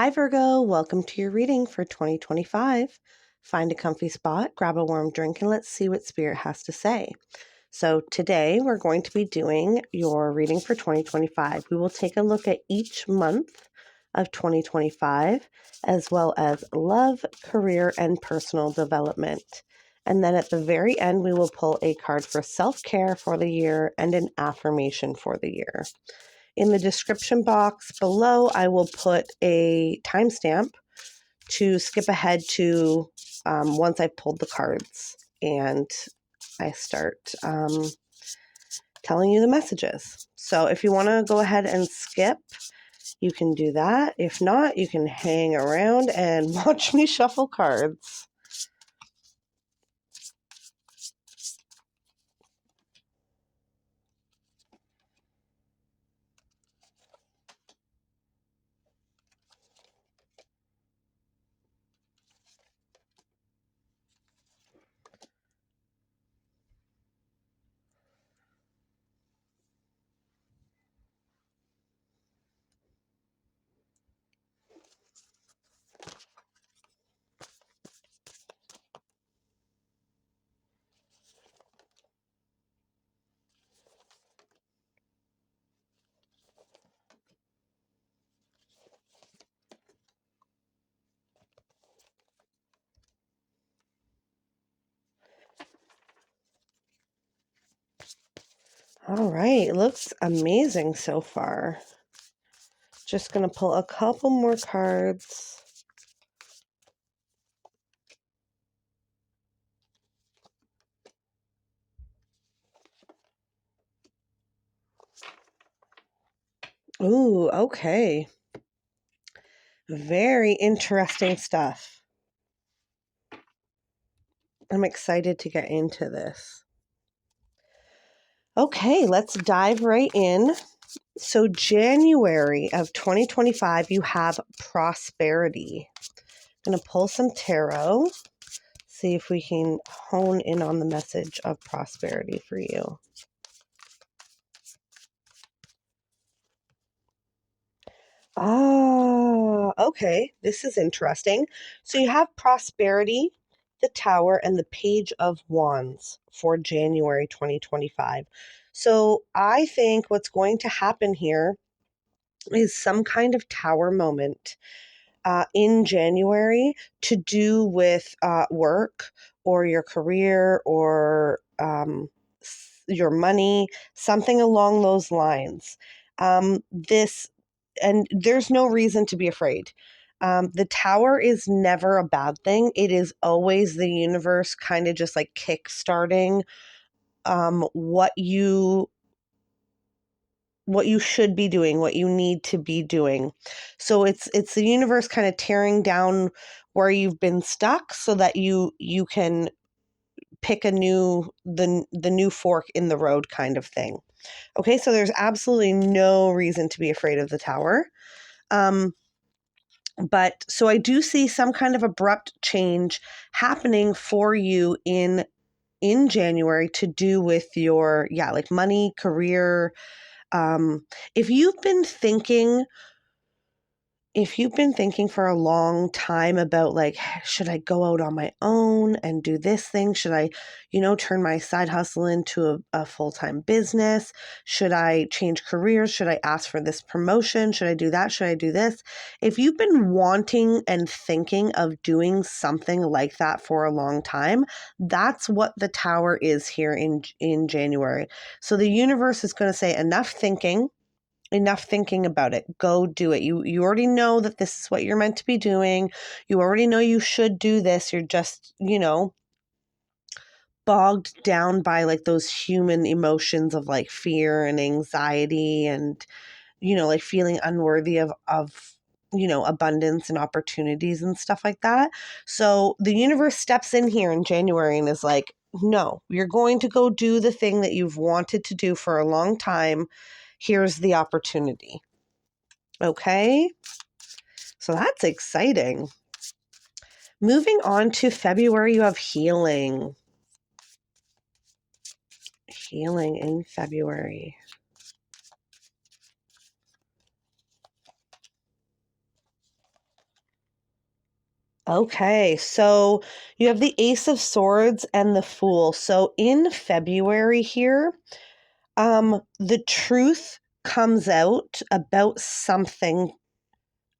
Hi, Virgo. Welcome to your reading for 2025. Find a comfy spot, grab a warm drink, and let's see what Spirit has to say. So, today we're going to be doing your reading for 2025. We will take a look at each month of 2025, as well as love, career, and personal development. And then at the very end, we will pull a card for self care for the year and an affirmation for the year. In the description box below, I will put a timestamp to skip ahead to once I've pulled the cards and I start telling you the messages. So if you want to go ahead and skip, you can do that. If not, you can hang around and watch me shuffle cards. All right, it looks amazing so far. Just going to pull a couple more cards. Ooh, okay. Very interesting stuff. I'm excited to get into this. Okay, let's dive right in. So January of 2025, you have prosperity. I'm going to pull some tarot, see if we can hone in on the message of prosperity for you. Okay, this is interesting. So you have prosperity, the Tower, and the Page of Wands for January 2025. So I think what's going to happen here is some kind of Tower moment in January to do with work or your career or your money, something along those lines. And there's no reason to be afraid. The Tower is never a bad thing. It is always the universe kind of just like kickstarting what you should be doing, what you need to be doing. So it's the universe kind of tearing down where you've been stuck so that you can pick the new fork in the road kind of thing. Okay, so there's absolutely no reason to be afraid of the Tower. But so I do see some kind of abrupt change happening for you in January to do with your like money, career. If you've been thinking for a long time about like, should I go out on my own and do this thing? Should I, turn my side hustle into a full-time business? Should I change careers? Should I ask for this promotion? Should I do that? Should I do this? If you've been wanting and thinking of doing something like that for a long time, that's what the Tower is here in January. So the universe is going to say enough thinking about it. Go do it. You already know that this is what you're meant to be doing. You already know you should do this. You're just, bogged down by like those human emotions of like fear and anxiety and, like feeling unworthy of abundance and opportunities and stuff like that. So the universe steps in here in January and is like, no, you're going to go do the thing that you've wanted to do for a long time. Here's the opportunity. Okay, so that's exciting. Moving on to February, you have healing. Healing in February. Okay, so you have the Ace of Swords and the Fool. So in February here, the truth comes out about something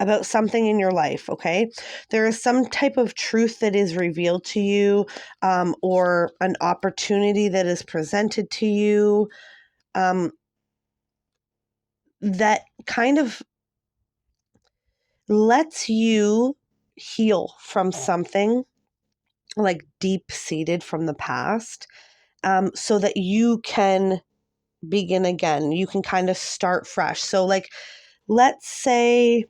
in your life, okay? There is some type of truth that is revealed to you, or an opportunity that is presented to you, um, that kind of lets you heal from something like deep seated from the past, so that you can begin again. You can kind of start fresh. So, like, let's say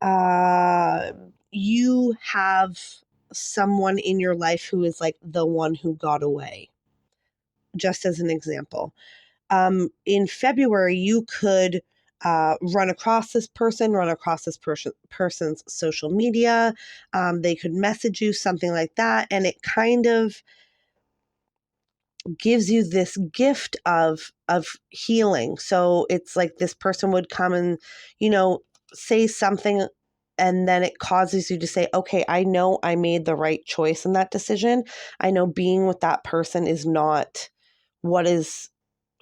uh, you have someone in your life who is like the one who got away, just as an example. In February, you could run across this person's social media. They could message you, something like that. And it kind of gives you this gift of healing. So it's like this person would come and, say something, and then it causes you to say, okay, I know I made the right choice in that decision. I know being with that person is not what is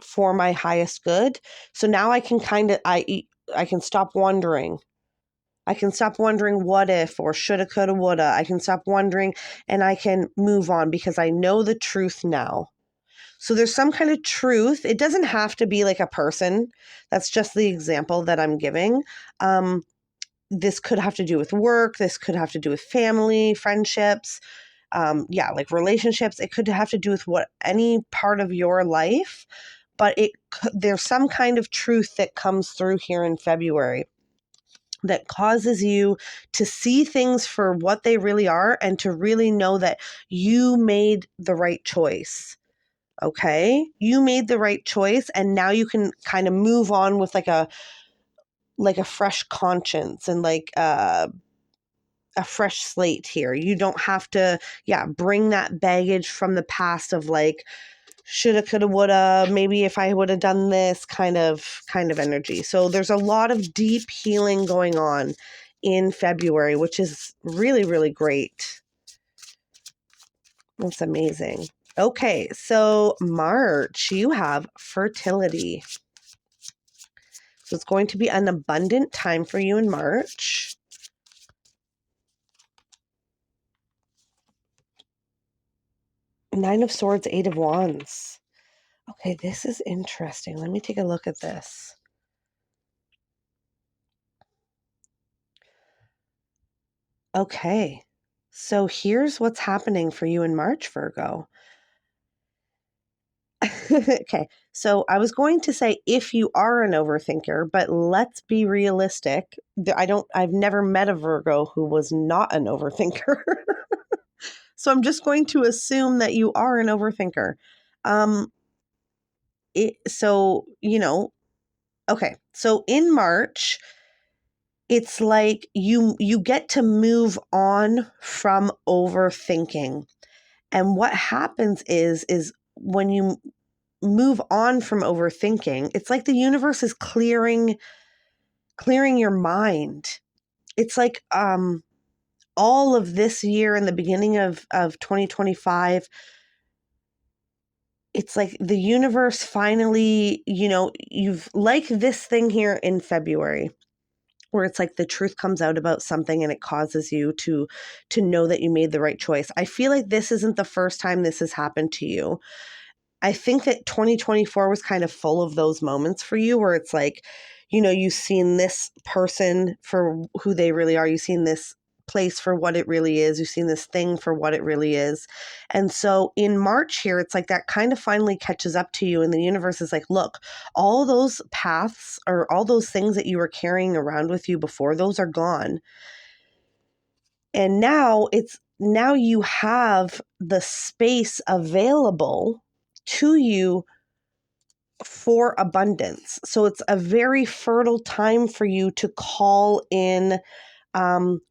for my highest good. So now I can I can stop wondering. I can stop wondering what if or shoulda, coulda, woulda. I can stop wondering, and I can move on because I know the truth now. So there's some kind of truth. It doesn't have to be like a person. That's just the example that I'm giving. This could have to do with work. This could have to do with family, friendships. Yeah, like relationships. It could have to do with any part of your life. But there's some kind of truth that comes through here in February that causes you to see things for what they really are and to really know that you made the right choice. Okay, you made the right choice, and now you can kind of move on with like a fresh conscience and like a fresh slate here. You don't have to, bring that baggage from the past of like shoulda, coulda, woulda, maybe if I would have done this kind of energy. So there's a lot of deep healing going on in February, which is really, really great. That's amazing. Okay, so March, you have fertility. So it's going to be an abundant time for you in March. Nine of Swords, Eight of Wands. Okay, this is interesting. Let me take a look at this. Okay, so here's what's happening for you in March, Virgo. Okay, so I was going to say if you are an overthinker, but let's be realistic. I've never met a Virgo who was not an overthinker. So I'm just going to assume that you are an overthinker. Um, so, okay. So in March, it's like you get to move on from overthinking. And what happens is when you move on from overthinking, it's like the universe is clearing your mind. It's like all of this year and the beginning of 2025, it's like the universe finally, you've like this thing here in February where it's like the truth comes out about something and it causes you to know that you made the right choice. I feel like this isn't the first time this has happened to you. I think that 2024 was kind of full of those moments for you where it's like, you've seen this person for who they really are. You've seen this place for what it really is. You've seen this thing for what it really is. And so in March here, it's like that kind of finally catches up to you. And the universe is like, look, all those paths or all those things that you were carrying around with you before, those are gone. And now you have the space available to you for abundance. So it's a very fertile time for you to call in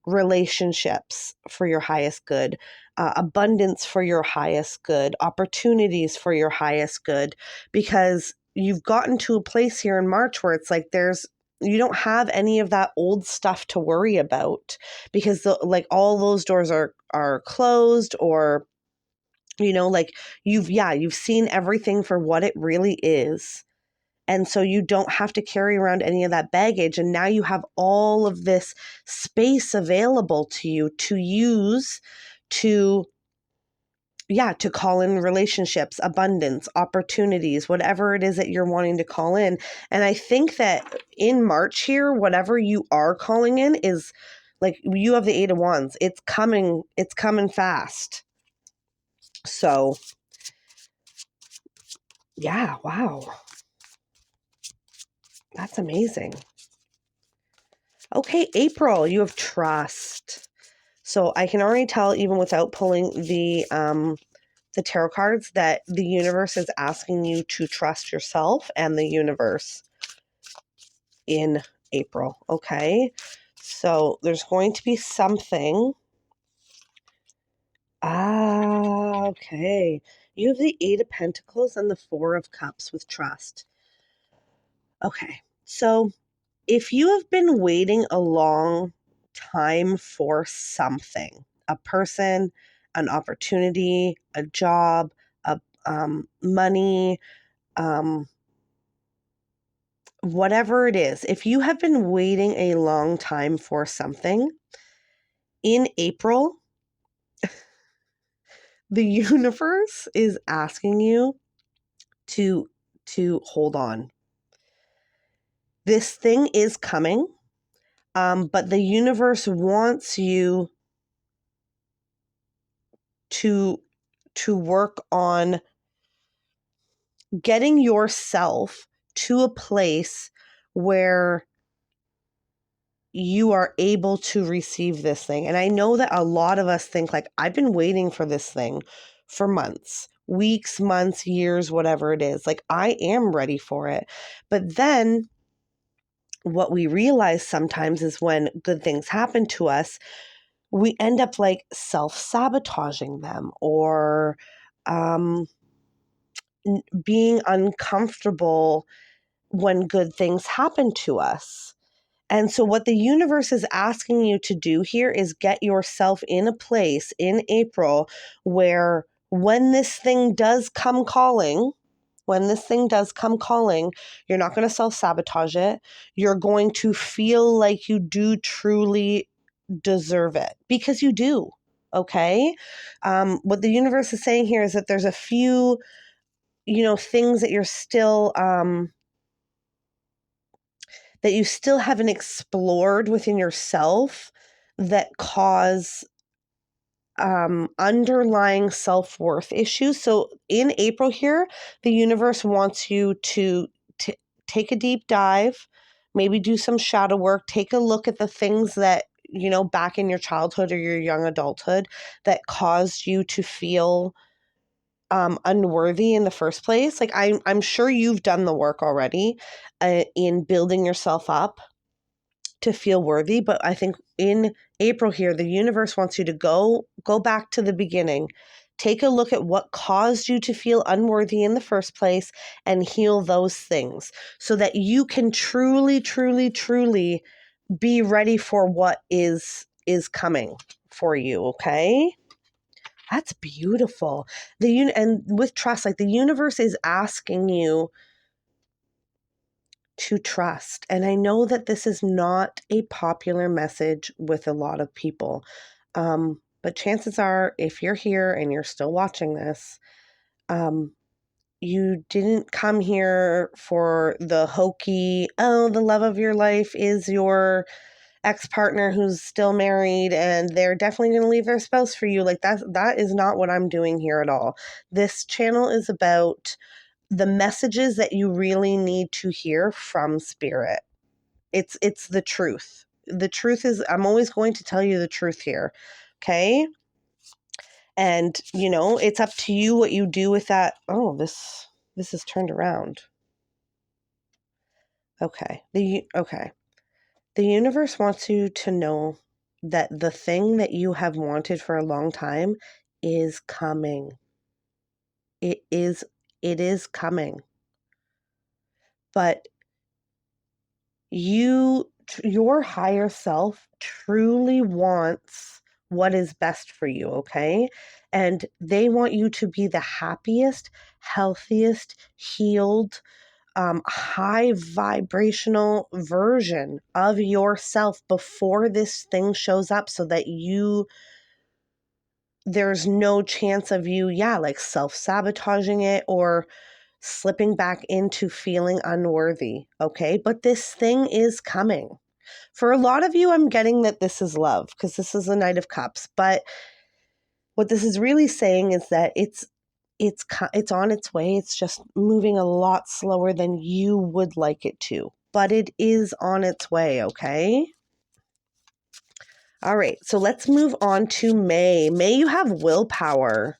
relationships for your highest good, abundance for your highest good, opportunities for your highest good, because you've gotten to a place here in March where it's like there's have any of that old stuff to worry about, because like all those doors are closed, or like you've seen everything for what it really is. And so you don't have to carry around any of that baggage. And now you have all of this space available to you to use to call in relationships, abundance, opportunities, whatever it is that you're wanting to call in. And I think that in March here, whatever you are calling in is like, you have the 8 of Wands. It's coming fast. So yeah, wow. That's amazing. Okay, April, you have trust. So I can already tell, even without pulling the tarot cards, that the universe is asking you to trust yourself and the universe in April. Okay, so there's going to be something. Okay. You have the 8 of Pentacles and the 4 of Cups with trust. Okay, so if you have been waiting a long time for something, a person, an opportunity, a job, money, whatever it is, if you have been waiting a long time for something, in April, the universe is asking you to hold on. This thing is coming, but the universe wants you to work on getting yourself to a place where you are able to receive this thing. And I know that a lot of us think, like, I've been waiting for this thing for months, weeks, months, years, whatever it is. Like, I am ready for it. But then what we realize sometimes is when good things happen to us, we end up like self-sabotaging them, or being uncomfortable when good things happen to us. And so what the universe is asking you to do here is get yourself in a place in April where when this thing does come calling, you're not going to self-sabotage it. You're going to feel like you do truly deserve it, because you do. Okay. What the universe is saying here is that there's a few, things that you're still, that you still haven't explored within yourself that cause underlying self-worth issues. So in April here, the universe wants you to take a deep dive, maybe do some shadow work, take a look at the things that, back in your childhood or your young adulthood that caused you to feel unworthy in the first place. Like, I'm sure you've done the work already in building yourself up to feel worthy. But I think in April here, the universe wants you to go back to the beginning. Take a look at what caused you to feel unworthy in the first place and heal those things so that you can truly, truly, truly be ready for what is coming for you. Okay. That's beautiful. And with trust, like, the universe is asking you to trust. And I know that this is not a popular message with a lot of people. But chances are, if you're here and you're still watching this, you didn't come here for the hokey, oh, the love of your life is your ex-partner who's still married and they're definitely going to leave their spouse for you. Like, that is not what I'm doing here at all. This channel is about the messages that you really need to hear from spirit. It's the truth. The truth is, I'm always going to tell you the truth here. Okay? And, it's up to you what you do with that. Oh, this is turned around. Okay. The universe wants you to know that the thing that you have wanted for a long time is coming. It is coming. But your higher self truly wants what is best for you, okay? And they want you to be the happiest, healthiest, healed, high vibrational version of yourself before this thing shows up, so that there's no chance of you, like self-sabotaging it or slipping back into feeling unworthy, okay? But this thing is coming. For a lot of you, I'm getting that this is love, because this is the Knight of Cups. But what this is really saying is that it's on its way. It's just moving a lot slower than you would like it to. But it is on its way, okay? All right, so let's move on to May. May, you have willpower.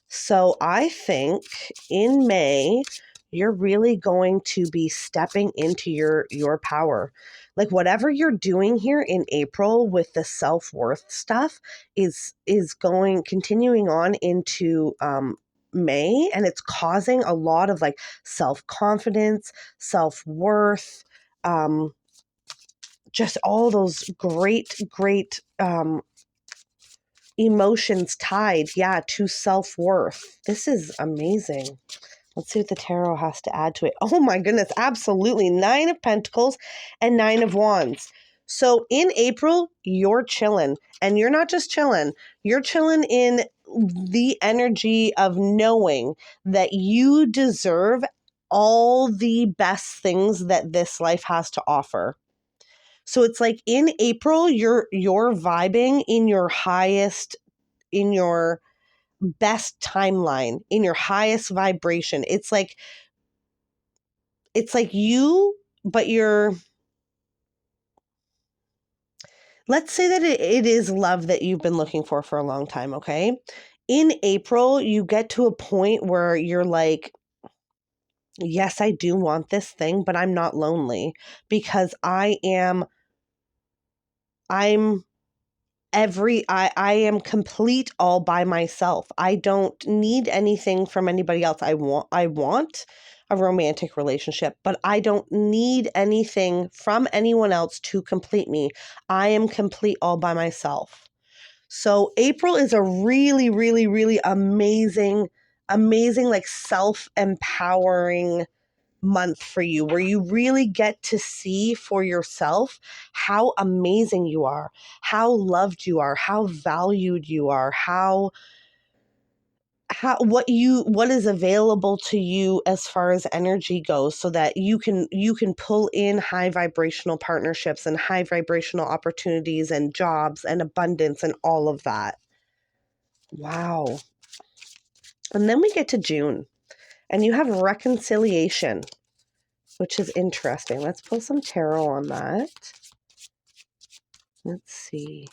So I think in May, you're really going to be stepping into your power. Like whatever you're doing here in April with the self-worth stuff is continuing on into May, and it's causing a lot of like self-confidence, self-worth, just all those great emotions tied, to self-worth. This is amazing. Let's see what the tarot has to add to it. Oh my goodness, absolutely. 9 of Pentacles and 9 of Wands. So in April, you're chilling. And you're not just chilling. You're chilling in the energy of knowing that you deserve all the best things that this life has to offer. So it's like in April, you're vibing in your highest, in your best timeline, in your highest vibration. It's like you, but let's say that it is love that you've been looking for a long time, okay? In April, you get to a point where you're like, yes, I do want this thing, but I'm not lonely, because I'm I am complete all by myself. I don't need anything from anybody else. I want a romantic relationship, but I don't need anything from anyone else to complete me. I am complete all by myself. So April is a really, really, really amazing, like self-empowering month for you, where you really get to see for yourself how amazing you are, how loved you are, how valued you are, what is available to you as far as energy goes, so that you can pull in high vibrational partnerships and high vibrational opportunities and jobs and abundance and all of that. Wow. And then we get to June, and you have reconciliation, which is interesting. Let's pull some tarot on that. Let's see.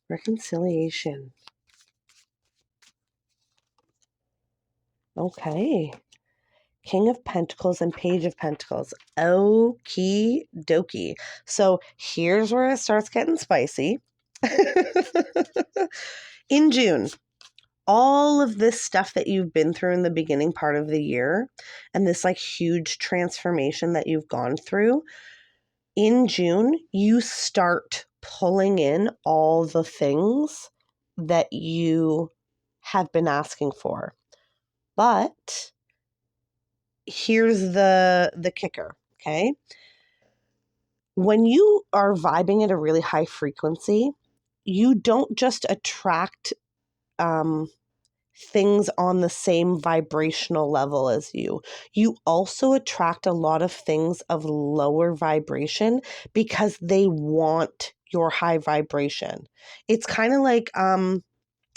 Reconciliation. Okay. King of Pentacles and Page of Pentacles. Okie dokie. So here's where it starts getting spicy. In June, all of this stuff that you've been through in the beginning part of the year, and this like huge transformation that you've gone through, in June, you start pulling in all the things that you have been asking for. But here's the kicker, okay? When you are vibing at a really high frequency, you don't just attract things on the same vibrational level as you. You also attract a lot of things of lower vibration because they want your high vibration. It's kind of like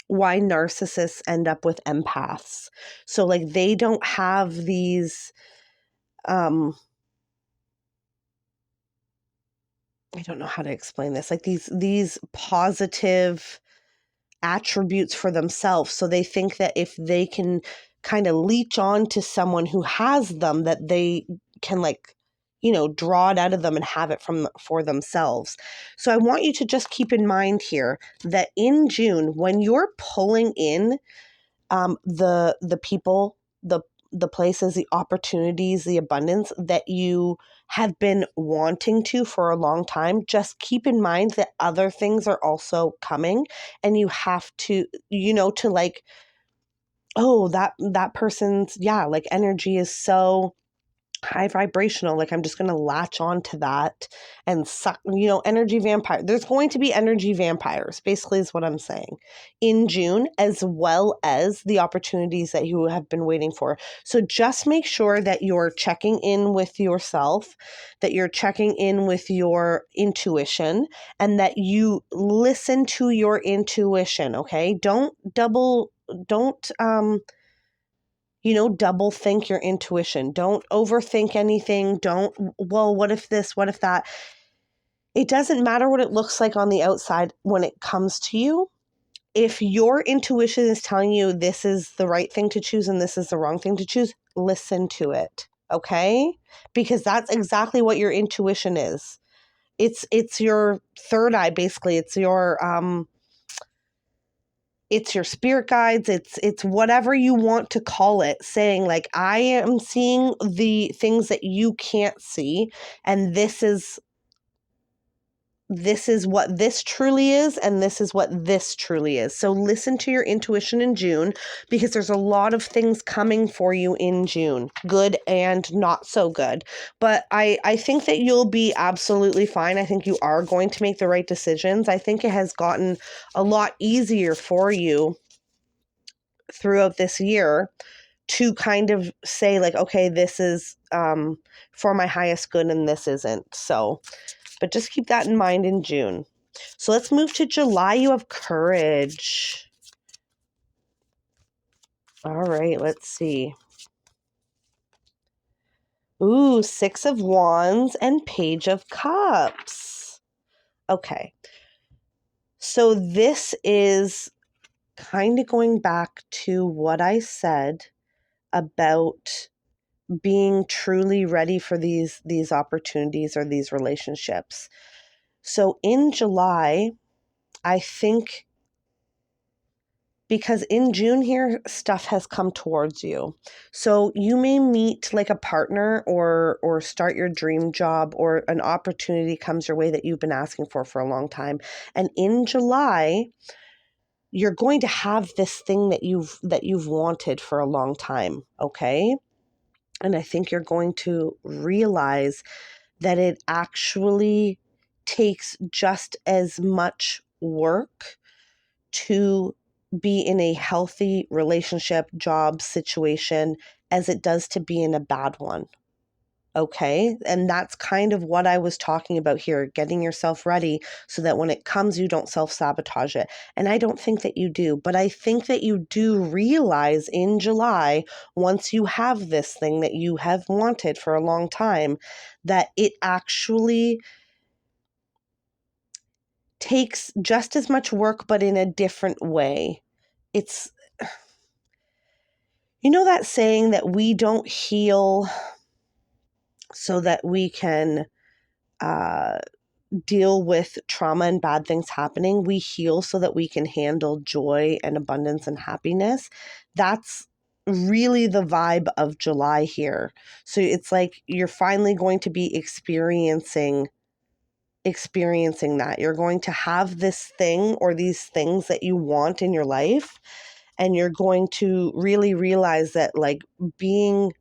why narcissists end up with empaths. So like they don't have these I don't know how to explain this. Like these positive attributes for themselves. So they think that if they can kind of leech on to someone who has them, that they can draw it out of them and have it for themselves. So I want you to just keep in mind here that in June, when you're pulling in the people, the the places, the opportunities, the abundance that you have been wanting to for a long time, just keep in mind that other things are also coming, and you have to, to like, oh, that person's, like energy is so high vibrational, like I'm just going to latch on to that and suck, energy vampire. There's going to be energy vampires, basically is what I'm saying, in June, as well as the opportunities that you have been waiting for. So just make sure that you're checking in with yourself, that you're checking in with your intuition, and that you listen to your intuition. Okay. Don't double think your intuition. Don't overthink anything. Well, what if this? What if that? It doesn't matter what it looks like on the outside when it comes to you. If your intuition is telling you this is the right thing to choose and this is the wrong thing to choose, listen to it. Okay? Because that's exactly what your intuition is. It's your third eye, basically. It's your spirit guides, it's whatever you want to call it, saying like, I am seeing the things that you can't see, and this is what this truly is, and this is what this truly is. So listen to your intuition in June, because there's a lot of things coming for you in June, good and not so good. But I think that you'll be absolutely fine. I think you are going to make the right decisions. I think it has gotten a lot easier for you throughout this year to kind of say like, okay, this is for my highest good and this isn't. So, but just keep that in mind in June. So let's move to July. You have courage. All right, let's see. Ooh, 6 of Wands and Page of Cups. Okay. So this is kind of going back to what I said about being truly ready for these opportunities or these relationships. So in July, I think, because in June here, stuff has come towards you. So you may meet like a partner or start your dream job, or an opportunity comes your way that you've been asking for a long time. And in July, you're going to have this thing that you've wanted for a long time, okay? And I think you're going to realize that it actually takes just as much work to be in a healthy relationship, job situation, as it does to be in a bad one. Okay. And that's kind of what I was talking about here, getting yourself ready so that when it comes, you don't self-sabotage it. And I don't think that you do, but I think that you do realize in July, once you have this thing that you have wanted for a long time, that it actually takes just as much work, but in a different way. It's, that saying that we don't heal so that we can deal with trauma and bad things happening. We heal so that we can handle joy and abundance and happiness. That's really the vibe of July here. So it's like you're finally going to be experiencing that. You're going to have this thing or these things that you want in your life, and you're going to really realize that like being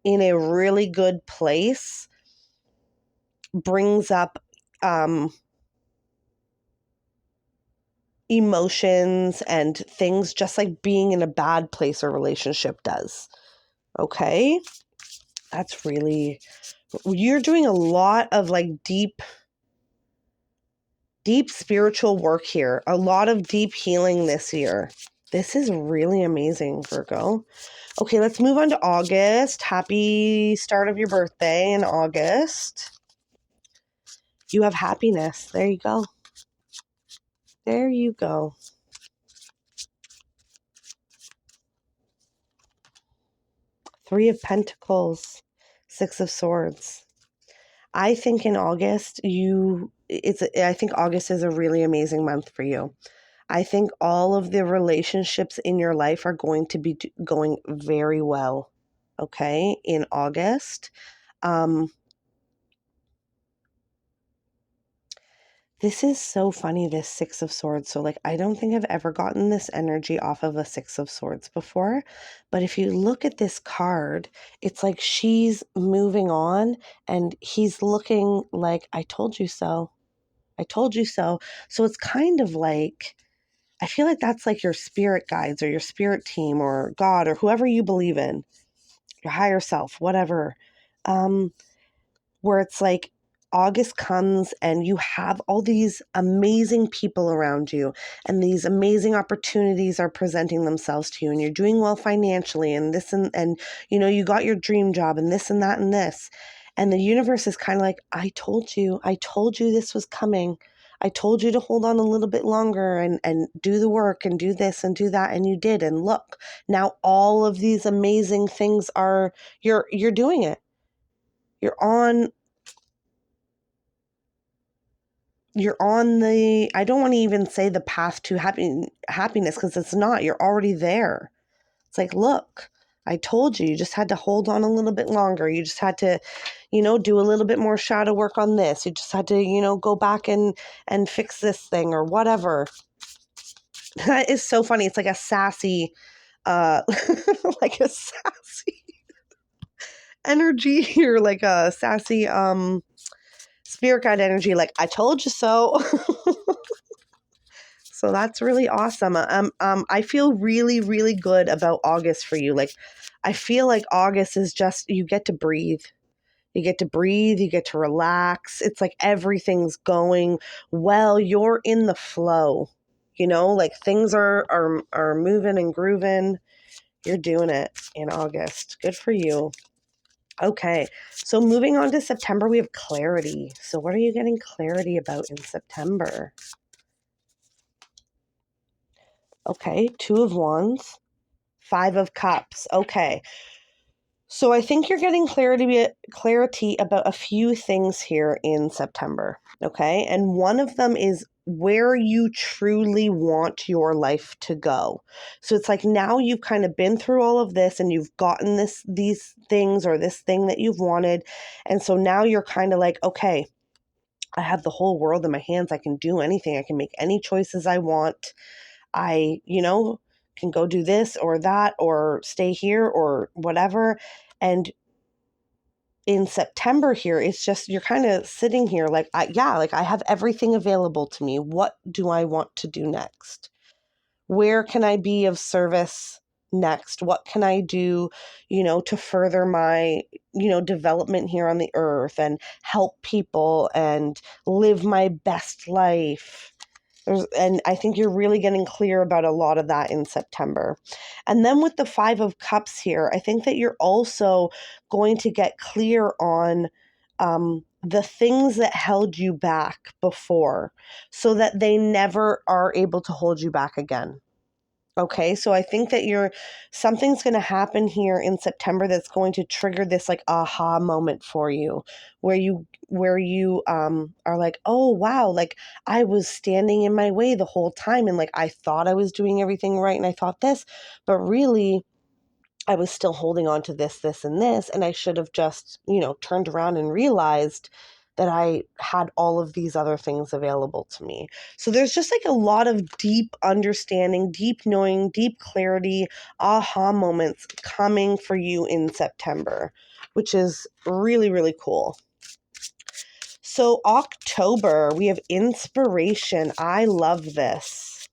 in a really good place brings up emotions and things just like being in a bad place or relationship does. Okay? That's really, you're doing a lot of like deep spiritual work here. A lot of deep healing this year. This is really amazing, Virgo. Okay, let's move on to August. Happy start of your birthday in August. You have happiness. There you go. There you go. Three of Pentacles, Six of Swords. I think in August, I think August is a really amazing month for you. I think all of the relationships in your life are going to be going very well, okay, in August. This is so funny, this Six of Swords. So, like, I don't think I've ever gotten this energy off of a Six of Swords before. But if you look at this card, it's like she's moving on and he's looking like, I told you so. I told you so. So it's kind of like, I feel like that's like your spirit guides or your spirit team or God or whoever you believe in, your higher self, whatever. Where it's like August comes and you have all these amazing people around you and these amazing opportunities are presenting themselves to you and you're doing well financially and this and you know, you got your dream job and this and that and this. And the universe is kind of like, I told you this was coming. I told you to hold on a little bit longer and do the work and do this and do that. And you did. And look, now all of these amazing things are, you're doing it. You're on the, I don't want to even say the path to happiness because it's not. You're already there. It's like, look, I told you, you just had to hold on a little bit longer. You just had to, you know, do a little bit more shadow work on this. You just had to, you know, go back and fix this thing or whatever. That is so funny. It's like a sassy, like a sassy energy or like a sassy, spirit guide energy. Like, I told you so. So that's really awesome. I feel really, really good about August for you. Like, I feel like August is just, you get to breathe. You get to breathe, you get to relax. It's like everything's going well. You're in the flow. You know, like things are moving and grooving. You're doing it in August. Good for you. Okay. So moving on to September, we have clarity. So what are you getting clarity about in September? Okay, Two of Wands, Five of Cups. Okay. So I think you're getting clarity about a few things here in September. Okay. And one of them is where you truly want your life to go. So it's like now you've kind of been through all of this and you've gotten these things or this thing that you've wanted. And so now you're kind of like, okay, I have the whole world in my hands. I can do anything. I can make any choices I want. I, you know, can go do this or that or stay here or whatever. And in September here, it's just, you're kind of sitting here like, like I have everything available to me. What do I want to do next? Where can I be of service next? What can I do, you know, to further my, you know, development here on the earth and help people and live my best life? And I think you're really getting clear about a lot of that in September. And then with the Five of Cups here, I think that you're also going to get clear on the things that held you back before so that they never are able to hold you back again. Okay, so I think that something's going to happen here in September that's going to trigger this like aha moment for you, where you are like, oh wow, like I was standing in my way the whole time, and like I thought I was doing everything right, and I thought this, but really I was still holding on to this, and this, and I should have just, you know, turned around and realized that I had all of these other things available to me. So there's just like a lot of deep understanding, deep knowing, deep clarity, aha moments coming for you in September, which is really, really cool. So October, we have inspiration. I love this.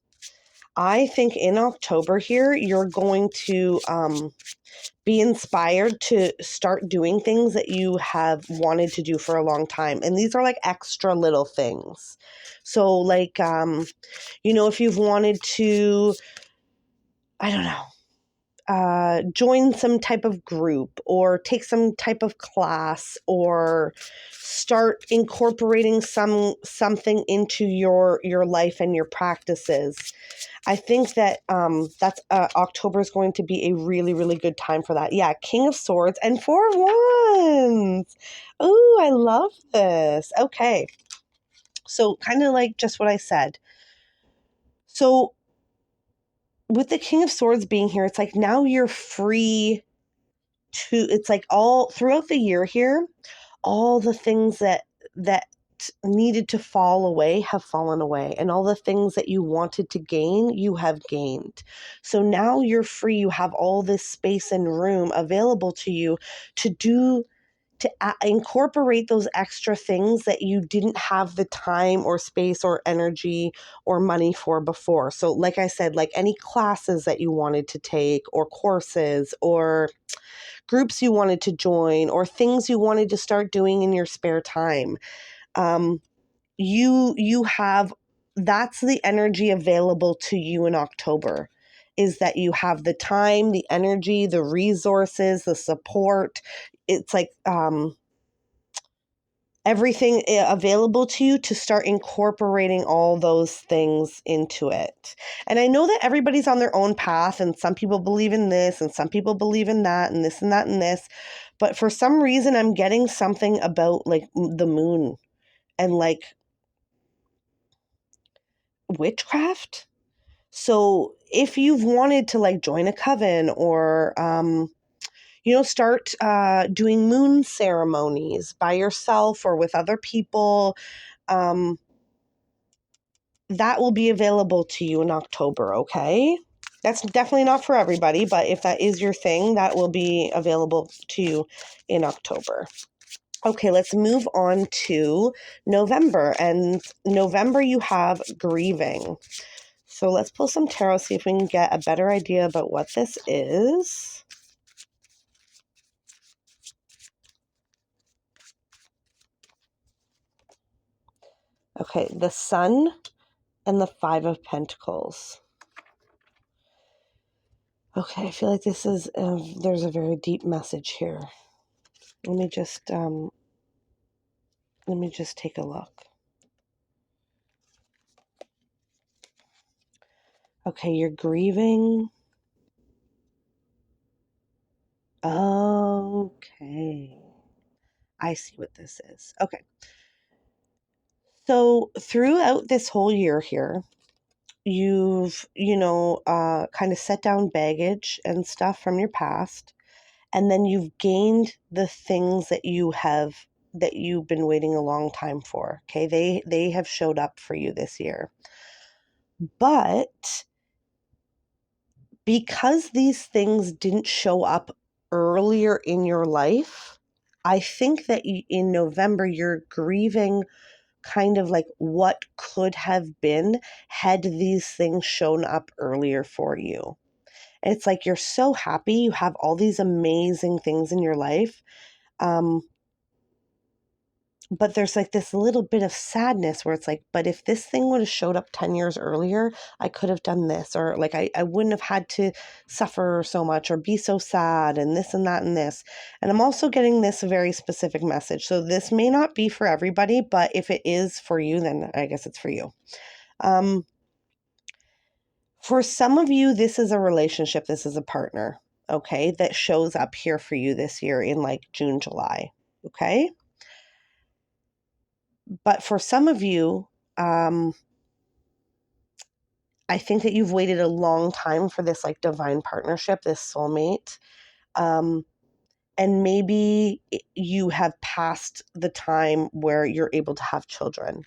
I think in October here, you're going to be inspired to start doing things that you have wanted to do for a long time. And these are like extra little things. So like, you know, if you've wanted to, I don't know, join some type of group or take some type of class or start incorporating something into your life and your practices. I think that that's October is going to be a really, really good time for that. Yeah, King of Swords and Four of Wands. Oh, I love this. Okay. So kind of like just what I said. So with the King of Swords being here, it's like now you're free to, it's like all throughout the year here, all the things that needed to fall away have fallen away, and all the things that you wanted to gain, you have gained. So now you're free. You have all this space and room available to you to incorporate those extra things that you didn't have the time or space or energy or money for before. So like I said, like any classes that you wanted to take, or courses, or groups you wanted to join, or things you wanted to start doing in your spare time. You have, that's the energy available to you in October, is that you have the time, the energy, the resources, the support. It's like everything available to you to start incorporating all those things into it. And I know that everybody's on their own path, and some people believe in this and some people believe in that and this and that and this. But for some reason, I'm getting something about like the moon and like witchcraft. So if you've wanted to like join a coven, or start doing moon ceremonies by yourself or with other people, that will be available to you in October, okay? That's definitely not for everybody, but if that is your thing, that will be available to you in October. Okay, let's move on to November. And November, you have grieving. So let's pull some tarot, see if we can get a better idea about what this is. Okay, the Sun and the Five of Pentacles. Okay, I feel like this is, there's a very deep message here. Let me just take a look. Okay, you're grieving. Okay. I see what this is. Okay. So throughout this whole year here, you've, kind of set down baggage and stuff from your past, and then you've gained the things that you've been waiting a long time for. Okay. They have showed up for you this year. But because these things didn't show up earlier in your life, I think that in November you're grieving kind of like what could have been had these things shown up earlier for you. And it's like you're so happy you have all these amazing things in your life. But there's like this little bit of sadness where it's like, but if this thing would have showed up 10 years earlier, I could have done this, or like I wouldn't have had to suffer so much or be so sad and this and that and this. And I'm also getting this very specific message. So this may not be for everybody, but if it is for you, then I guess it's for you. For some of you, this is a relationship, this is a partner, okay, that shows up here for you this year in like June, July, okay? But for some of you, I think that you've waited a long time for this like divine partnership, this soulmate. And maybe you have passed the time where you're able to have children,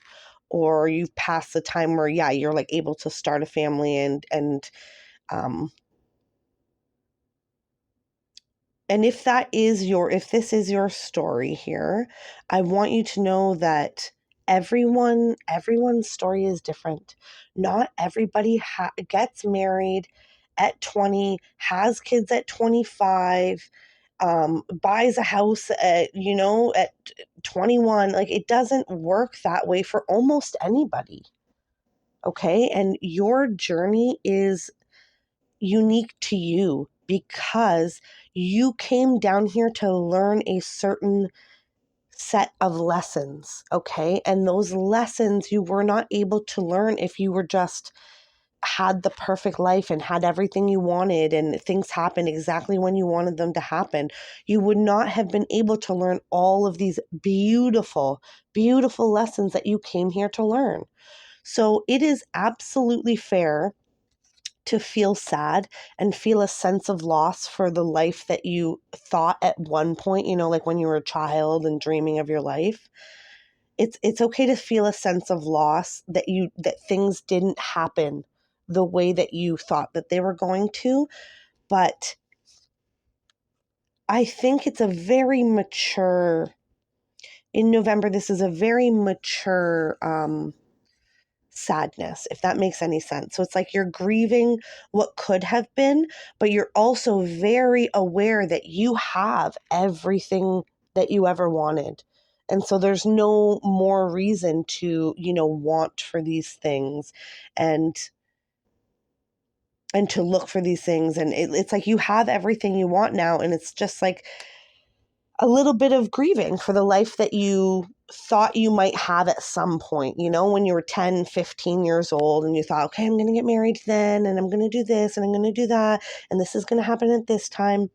or you've passed the time where, yeah, you're like able to start a family and if this is your story here, I want you to know that everyone's story is different. Not everybody gets married at 20, has kids at 25, buys a house at 21. Like, it doesn't work that way for almost anybody. Okay? And your journey is unique to you because you came down here to learn a certain set of lessons, okay? And those lessons you were not able to learn if you were just had the perfect life and had everything you wanted and things happened exactly when you wanted them to happen. You would not have been able to learn all of these beautiful, beautiful lessons that you came here to learn. So it is absolutely fair to feel sad and feel a sense of loss for the life that you thought at one point, like when you were a child and dreaming of your life. It's okay to feel a sense of loss that things didn't happen the way that you thought that they were going to. But I think it's a very mature, in November, this is a very mature sadness, if that makes any sense. So it's like you're grieving what could have been, but you're also very aware that you have everything that you ever wanted. And so there's no more reason to, want for these things and to look for these things. And it's like you have everything you want now. And it's just like a little bit of grieving for the life that you thought you might have at some point, when you were 10, 15 years old and you thought, okay, I'm going to get married then, and I'm going to do this and I'm going to do that, and this is going to happen at this time.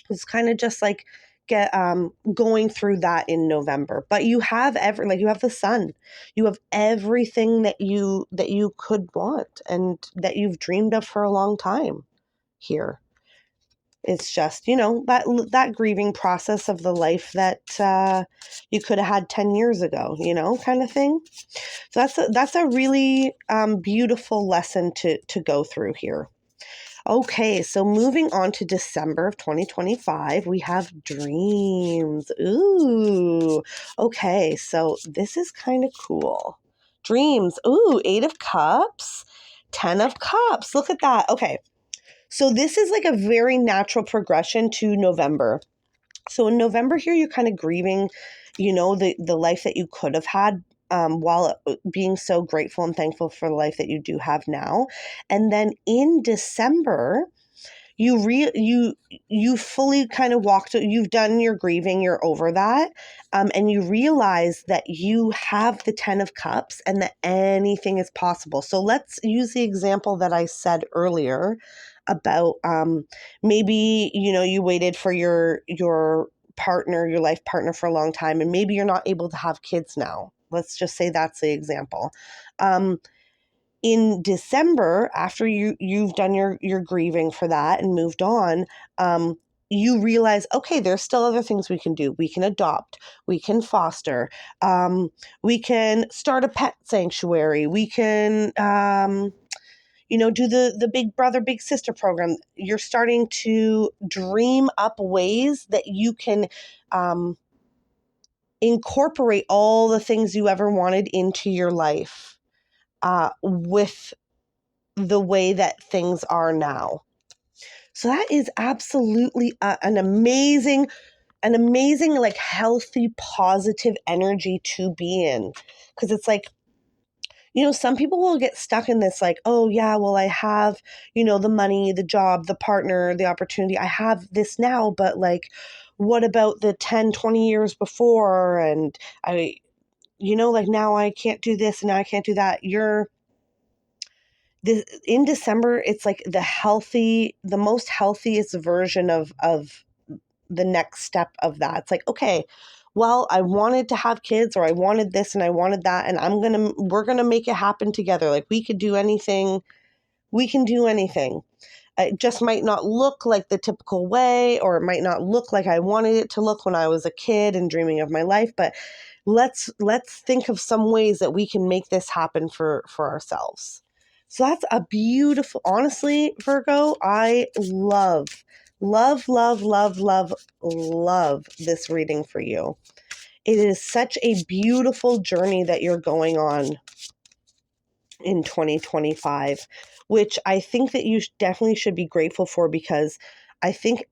It's kind of just like going through that in November. But you have you have the sun. You have everything that you could want and that you've dreamed of for a long time here. It's just, that grieving process of the life that you could have had 10 years ago, kind of thing. So that's a really beautiful lesson to go through here. Okay, so moving on to December of 2025, we have dreams. Ooh, okay, so this is kind of cool. Dreams. Ooh, 8 of Cups, 10 of Cups. Look at that. Okay. So this is like a very natural progression to November. So in November here, you're kind of grieving, the life that you could have had while being so grateful and thankful for the life that you do have now. And then in December, you fully kind of you've done your grieving, you're over that, and you realize that you have the 10 of Cups and that anything is possible. So let's use the example that I said earlier about maybe you waited for your partner, your life partner, for a long time, and maybe you're not able to have kids now. Let's just say that's the example. In December, after you've done your grieving for that and moved on, you realize, okay, there's still other things we can do. We can adopt, we can foster, we can start a pet sanctuary, we can, do the big brother, big sister program. You're starting to dream up ways that you can incorporate all the things you ever wanted into your life with the way that things are now. So that is absolutely an amazing, like healthy, positive energy to be in. Because it's like, some people will get stuck in this like, oh yeah, well I have, the money, the job, the partner, the opportunity. I have this now, but like, what about the 10, 20 years before? And like now I can't do this and now I can't do that. In December, it's like the most healthiest version of the next step of that. It's like, okay, well, I wanted to have kids, or I wanted this and I wanted that, and we're gonna make it happen together. Like we could do anything, we can do anything. It just might not look like the typical way, or it might not look like I wanted it to look when I was a kid and dreaming of my life, but let's think of some ways that we can make this happen for ourselves. So that's a beautiful, honestly, Virgo, I love this reading for you. It is such a beautiful journey that you're going on in 2025, which I think that you definitely should be grateful for, because I think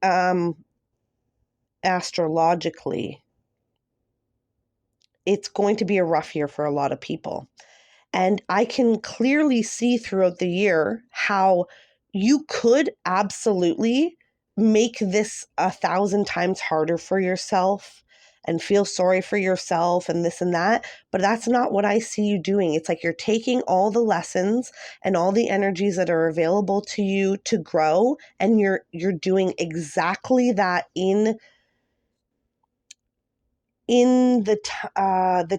astrologically, it's going to be a rough year for a lot of people. And I can clearly see throughout the year how you could absolutely make this 1,000 times harder for yourself and feel sorry for yourself and this and that. But that's not what I see you doing. It's like you're taking all the lessons and all the energies that are available to you to grow, and you're doing exactly that in the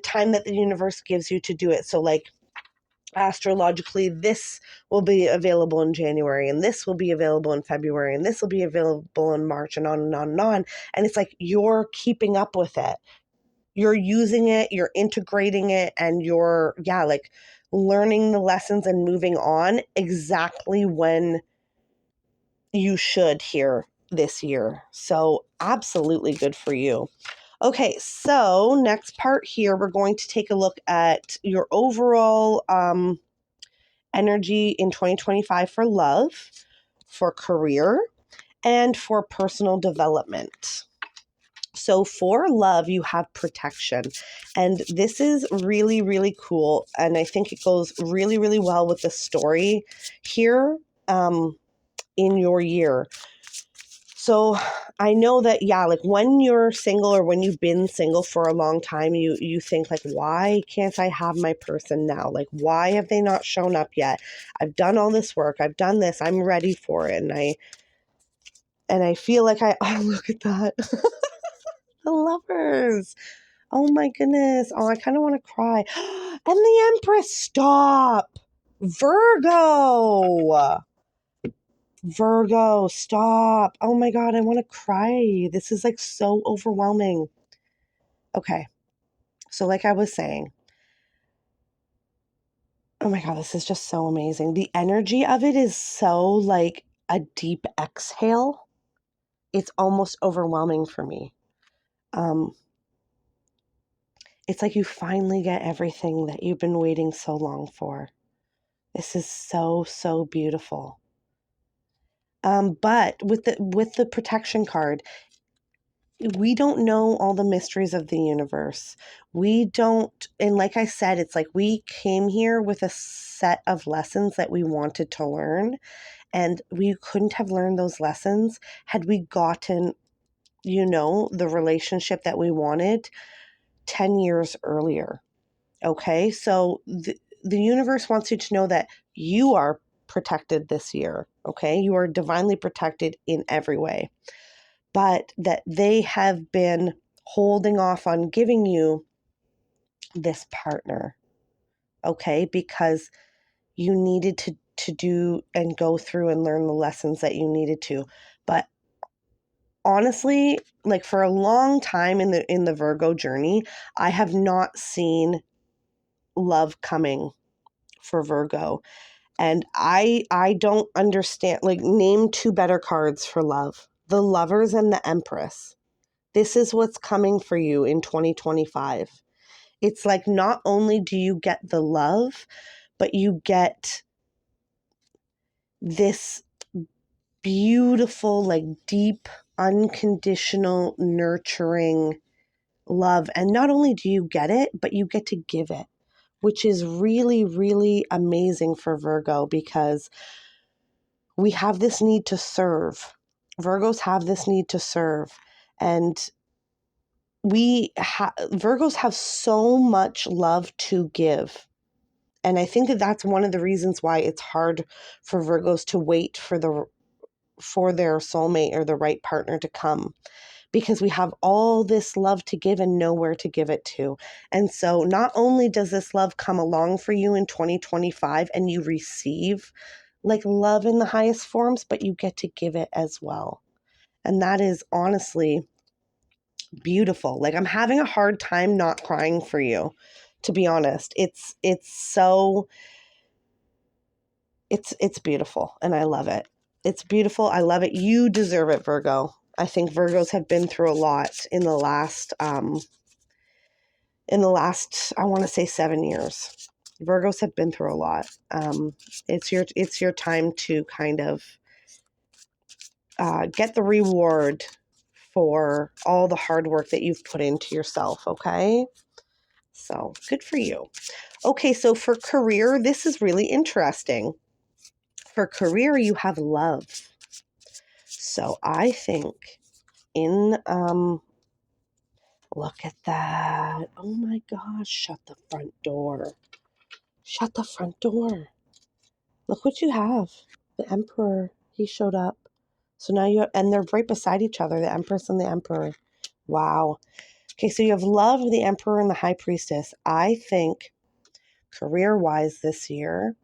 time that the universe gives you to do it. So like, astrologically, this will be available in January, and this will be available in February, and this will be available in March, and on and on and on. And it's like you're keeping up with it. You're using it, you're integrating it, and you're, like learning the lessons and moving on exactly when you should here this year. So absolutely good for you. Okay, so next part here, we're going to take a look at your overall energy in 2025 for love, for career, and for personal development. So for love, you have protection. And this is really, really cool. And I think it goes really, really well with the story here in your year. So I know that, like when you're single or when you've been single for a long time, you think like, why can't I have my person now? Like, why have they not shown up yet? I've done all this work. I've done this. I'm ready for it. And I feel like oh, look at that. The lovers. Oh my goodness. Oh, I kind of want to cry. And the Empress, stop. Virgo, stop. Oh my God, I want to cry. This is like so overwhelming. Okay. So like I was saying, oh my God, this is just so amazing. The energy of it is so like a deep exhale. It's almost overwhelming for me. It's like you finally get everything that you've been waiting so long for. This is so, so beautiful. But with the protection card, we don't know all the mysteries of the universe. We don't, and like I said, it's like we came here with a set of lessons that we wanted to learn, and we couldn't have learned those lessons had we gotten, the relationship that we wanted 10 years earlier. Okay, so the universe wants you to know that you are protected this year. Okay, you are divinely protected in every way, but that they have been holding off on giving you this partner. Okay, because you needed to do and go through and learn the lessons that you needed to. But honestly, like for a long time in the Virgo journey, I have not seen love coming for Virgo. And I don't understand, like name two better cards for love. The Lovers and the Empress. This is what's coming for you in 2025. It's like not only do you get the love, but you get this beautiful, like deep, unconditional, nurturing love. And not only do you get it, but you get to give it, which is really, really amazing for Virgo because we have this need to serve. Virgos have this need to serve. And Virgos have so much love to give. And I think that that's one of the reasons why it's hard for Virgos to wait for their soulmate or the right partner to come, because we have all this love to give and nowhere to give it to. And so not only does this love come along for you in 2025 and you receive like love in the highest forms, but you get to give it as well. And that is honestly beautiful. Like I'm having a hard time not crying for you, to be honest. It's beautiful and I love it. It's beautiful. I love it. You deserve it, Virgo. I think Virgos have been through a lot in the last I want to say 7 years. Virgos have been through a lot. It's your time to kind of get the reward for all the hard work that you've put into yourself, okay? So good for you. Okay, so for career, this is really interesting. For career, you have love. So I think look at that. Oh my gosh, shut the front door. Shut the front door. Look what you have. The Emperor, he showed up. So now and they're right beside each other, the Empress and the Emperor. Wow. Okay, so you have love, the Emperor, and the High Priestess. I think career-wise this year,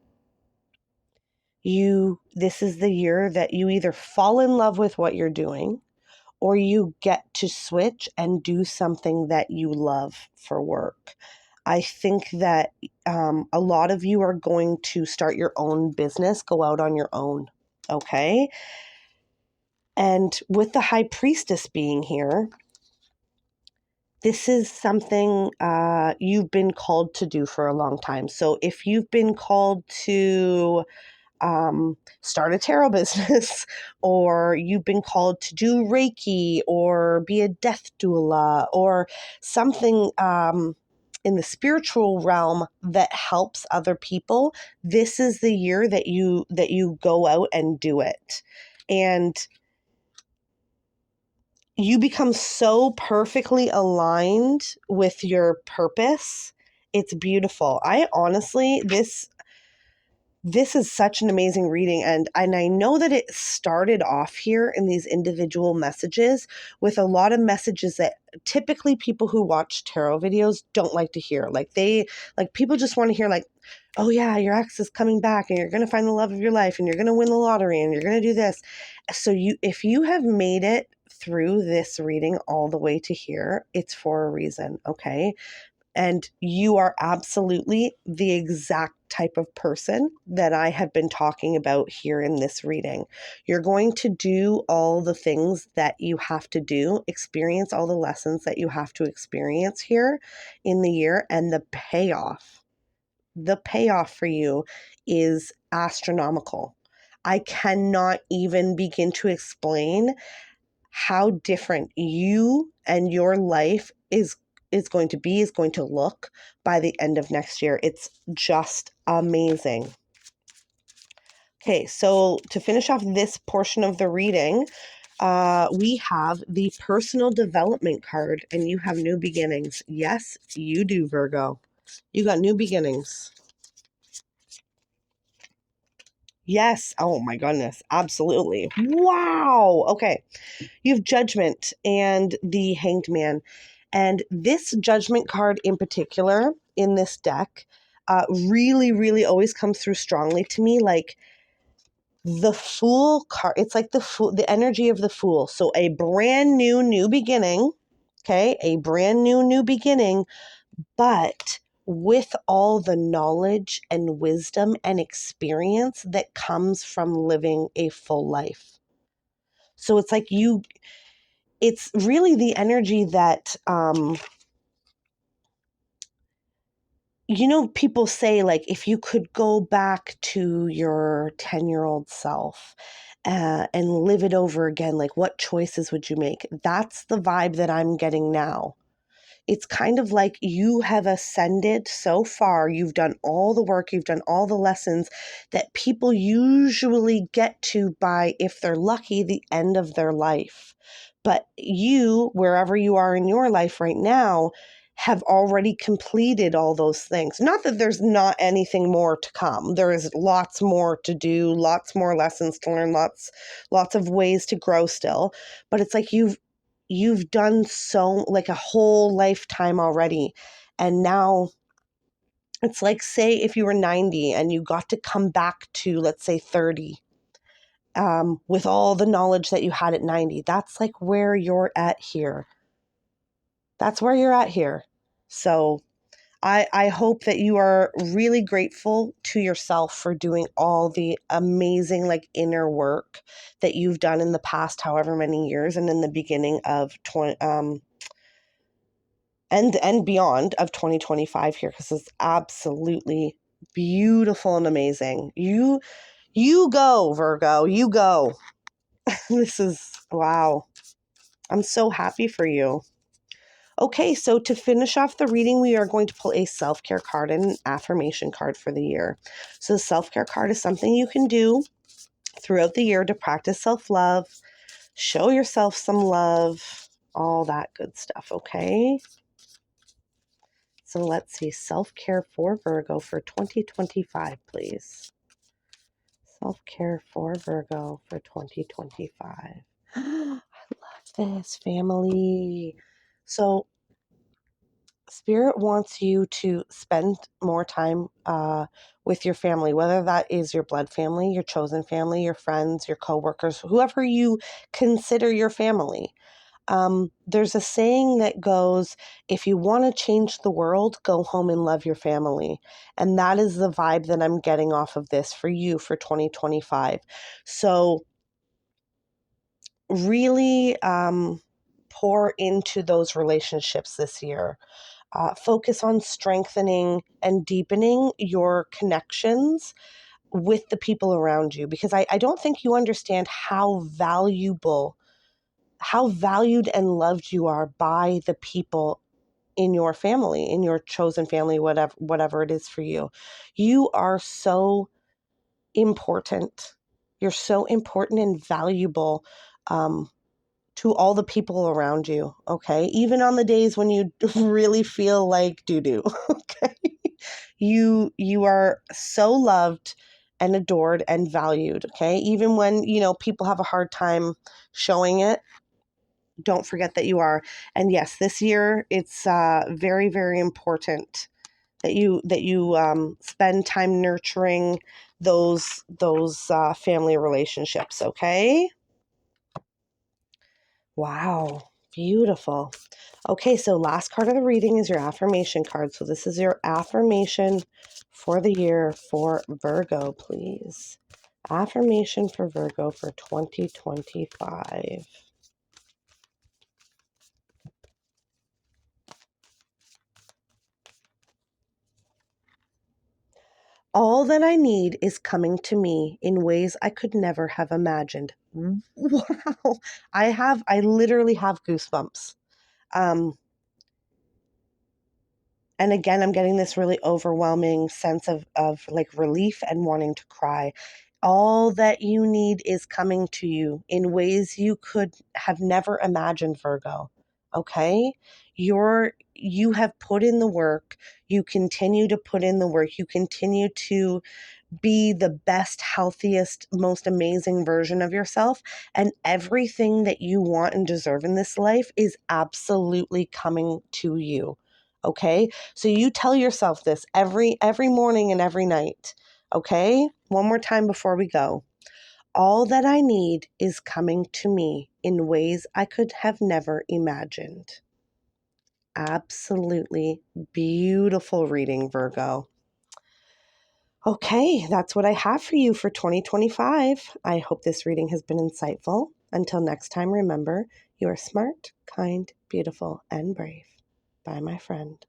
this is the year that you either fall in love with what you're doing or you get to switch and do something that you love for work. I think that a lot of you are going to start your own business, go out on your own, okay? And with the High Priestess being here, this is something you've been called to do for a long time. So if you've been called to start a tarot business, or you've been called to do Reiki, or be a death doula, or something in the spiritual realm that helps other people, this is the year that you go out and do it. And you become so perfectly aligned with your purpose. It's beautiful. I honestly, this is such an amazing reading, and I know that it started off here in these individual messages with a lot of messages that typically people who watch tarot videos don't like to hear. Like people just want to hear like, oh yeah, your ex is coming back and you're going to find the love of your life and you're going to win the lottery and you're going to do this. So if you have made it through this reading all the way to here, it's for a reason, okay? And you are absolutely the exact type of person that I have been talking about here in this reading. You're going to do all the things that you have to do, experience all the lessons that you have to experience here in the year, and the payoff for you is astronomical. I cannot even begin to explain how different you and your life is going to look by the end of next year. It's just amazing. Okay, so to finish off this portion of the reading, we have the personal development card, and you have new beginnings. Yes, you do, Virgo. You got new beginnings. Yes. Oh my goodness. Absolutely. Wow. Okay. You have Judgment and the Hanged Man. And this Judgment card in particular in this deck really, really always comes through strongly to me. Like the Fool card, it's like the energy of the Fool. So a brand new beginning, okay? A brand new beginning, but with all the knowledge and wisdom and experience that comes from living a full life. So it's like it's really the energy that, people say, like, if you could go back to your 10-year-old self and live it over again, like, what choices would you make? That's the vibe that I'm getting now. It's kind of like you have ascended so far. You've done all the work. You've done all the lessons that people usually get to by, if they're lucky, the end of their life. But you, wherever you are in your life right now, have already completed all those things. Not that there's not anything more to come. There is lots more to do, lots more lessons to learn, lots of ways to grow still. But it's like you've done so, like a whole lifetime already. And now it's like, say if you were 90 and you got to come back to, let's say, 30, with all the knowledge that you had at 90, that's like where you're at here. That's where you're at here. So I hope that you are really grateful to yourself for doing all the amazing, like, inner work that you've done in the past however many years, and in the beginning of and beyond of 2025 here, because it's absolutely beautiful and amazing. You go, Virgo, you go. This is, wow. I'm so happy for you. Okay, so to finish off the reading, we are going to pull a self-care card and an affirmation card for the year. So the self-care card is something you can do throughout the year to practice self-love, show yourself some love, all that good stuff, okay? So let's see, self-care for Virgo for 2025, please. Self-care for Virgo for 2025. I love this, family. So Spirit wants you to spend more time with your family, whether that is your blood family, your chosen family, your friends, your coworkers, whoever you consider your family. There's a saying that goes, if you want to change the world, go home and love your family. And that is the vibe that I'm getting off of this for you for 2025. So really pour into those relationships this year. Focus on strengthening and deepening your connections with the people around you, because I don't think you understand how valued and loved you are by the people in your family, in your chosen family, whatever it is for you. You are so important. You're so important and valuable to all the people around you, okay? Even on the days when you really feel like doo-doo, okay? You are so loved and adored and valued, okay? Even when, people have a hard time showing it, don't forget that you are. And yes, this year it's very, very important that you spend time nurturing those family relationships, okay? Wow, beautiful. Okay, so last card of the reading is your affirmation card. So this is your affirmation for the year for Virgo, please. Affirmation for Virgo for 2025. All that I need is coming to me in ways I could never have imagined. Wow. I literally have goosebumps. Um, And again, I'm getting this really overwhelming sense of like relief and wanting to cry. All that you need is coming to you in ways you could have never imagined, Virgo. Okay? You have put in the work. You continue to put in the work. You continue to be the best, healthiest, most amazing version of yourself. And everything that you want and deserve in this life is absolutely coming to you. Okay? So you tell yourself this every morning and every night. Okay? One more time before we go. All that I need is coming to me in ways I could have never imagined. Absolutely beautiful reading, Virgo. Okay, that's what I have for you for 2025. I hope this reading has been insightful. Until next time, remember, you are smart, kind, beautiful, and brave. Bye, my friend.